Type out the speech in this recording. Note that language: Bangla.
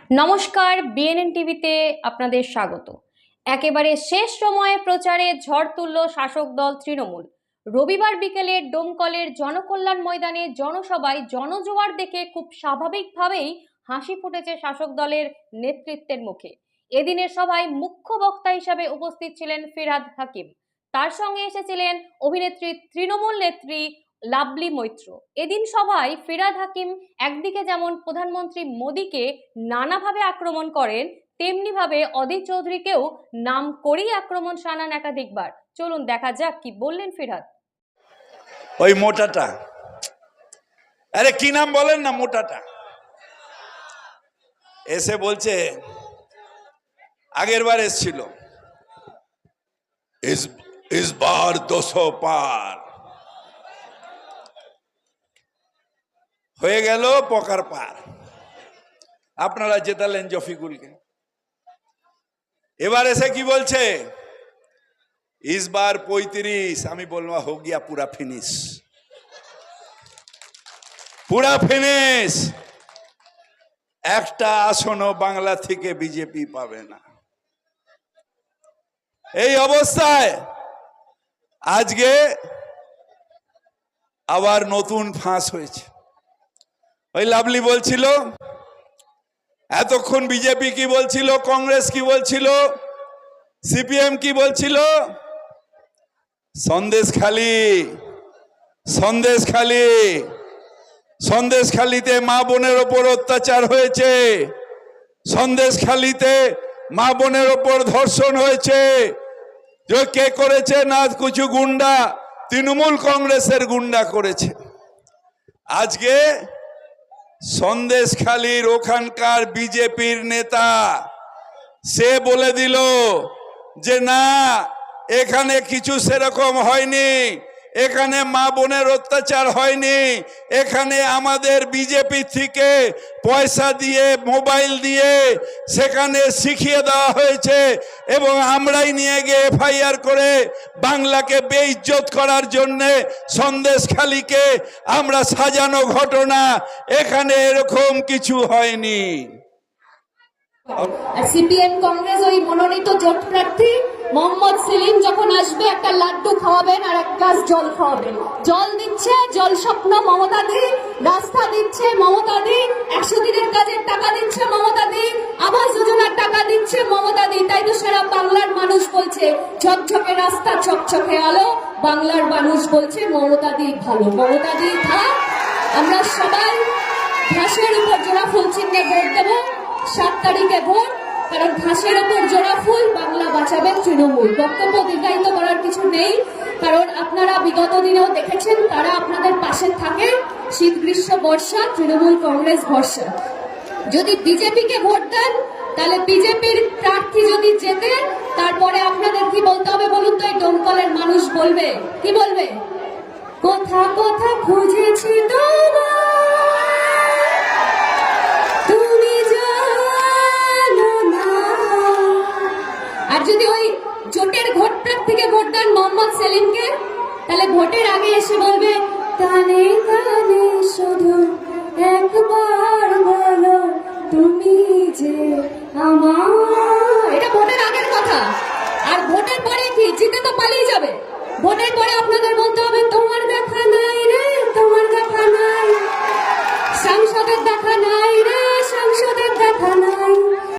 নমস্কার, বিএনএন টিভিতে আপনাদের স্বাগত। একেবারে শেষ সময়ে প্রচারে ঝড় তুলল শাসক দল তৃণমূল। রবিবার বিকেলে ডোমকলের জনকল্যাণ ময়দানে জনসভায় জনজোয়ার দেখে খুব স্বাভাবিকভাবেই হাসি ফুটেছে শাসক দলের নেতৃত্বের মুখে। এদিনের সভায় মুখ্য বক্তা হিসাবে উপস্থিত ছিলেন ফিরহাদ হাকিম। তার সঙ্গে এসেছিলেন অভিনেত্রী তৃণমূল নেত্রী লাভলি মৈত্র। এদিন সভায় ফিরহাদ হাকিম একদিকে যেমন প্রধানমন্ত্রী মোদীকে নানাভাবে আক্রমণ করেন, তেমনি ভাবে অধীর চৌধুরীকেও নাম করেই আক্রমণ শানান একাধিকবার। চলুন দেখা যাক কি বললেন ফিরহাদ। ওই মোটাটা, আরে কি নাম বলেন না, মোটাটা এসে বলছে, আগের বার এসছিল, इस बार 200 পার হয়ে গেল, পকার পার। আপনারা জেতালেন জফিকুলকে। এবার এসে কি বলছে, इस बार 35। আমি বলবো হো গিয়া পুরা ফিনিশ, পুরা ফিনিশ। একটা আসনও বাংলা থেকে বিজেপি পাবে না। এই অবস্থায় আজকে আবার নতুন ফাঁস হয়েছে। ওই লাভলি বলছিল, এতক্ষণ বিজেপি কি বলছিল, কংগ্রেস কি বলছিল, সিপিএম কি বলছিল, সন্দেশখালী, সন্দেশখালী, সন্দেশখালীতে মা বোনের ওপর অত্যাচার হয়েছে, সন্দেশখালীতে মা বোনের ওপর ধর্ষণ হয়েছে। যে কে করেছে না, কিছু গুন্ডা, তৃণমূল কংগ্রেসের গুন্ডা করেছে। আজকে সন্দেশখালীর ওখানকার বিজেপির নেতা সে বলে দিল যে না, এখানে কিছু সেরকম হয়নি, এখানে মা বোনের অত্যাচার হয়নি, এখানে আমাদের বিজেপি থেকে পয়সা দিয়ে, মোবাইল দিয়ে সেখানে শিখিয়ে দেওয়া হয়েছে এবং আমরাই নিয়ে গিয়ে এফআইআর করে বাংলাকে বেইজ্জত করার জন্যে সন্দেশখালীকে আমরা সাজানো ঘটনা, এখানে এরকম কিছু হয়নি। সিপিএম কংগ্রেস ওই মনোনীত জোট প্রার্থী মোহাম্মদ সেলিম যখন আসবে একটা লাড্ডু খাওয়াবেন আর এক গ্লাস জল খাওয়াবেন। জল দিচ্ছে জল স্বপ্ন মমতা দি, রাস্তা দিচ্ছে মমতা দি, 100 দিনের কাজের টাকা দিচ্ছে মমতা দি, আবাস যোজনার টাকা দিচ্ছে মমতা দি। তাই তো সারা বাংলার মানুষ বলছে ঝকঝকে রাস্তা, চকচকে আলো। বাংলার মানুষ বলছে মমতা দি ভালো, মমতা দি থাক। আমরা সবাই ঘাসের উপর জোড়া ফুল চিহ্নে ভোট দেবো। 7 তারিখে ভোট, কারণ ঘাসের ওপর জোড়া ফুল, বাংলা বাঁচাবে তৃণমূল। বক্তব্য দীর্ঘায়িত করার কিছু নেই, কারণ আপনারা বিগত দিনেও দেখেছেন তারা আপনাদের পাশে থাকে। শীত গ্রীষ্ম বর্ষা তৃণমূল কংগ্রেস ভরসা। যদি বিজেপিকে ভোট দেন, তাহলে বিজেপির প্রার্থী যদি জেতে, তারপরে আপনাদের কি বলতে হবে বলুন তো? এই ডোমকলের মানুষ বলবে, কি বলবে? কোথা কোথা খুঁজেছি তোমার, আর যদি ওই জোটের ভোট প্রার্থীকে ভোট দেন মোহাম্মদ সেলিমকে, তাহলে ভোটের আগে এসে বলবে কানে কানে শুধু একবার বলো তুমি যে আমার। এটা ভোটের আগের কথা। আর ভোটের পরে কি, জিতে তো পালিয়ে যাবে। ভোটের পরে আপনাদের বলতে হবে তোমার দেখা নাই রে, তোমার দেখা নাই, সাংসদের দেখা নাই রে,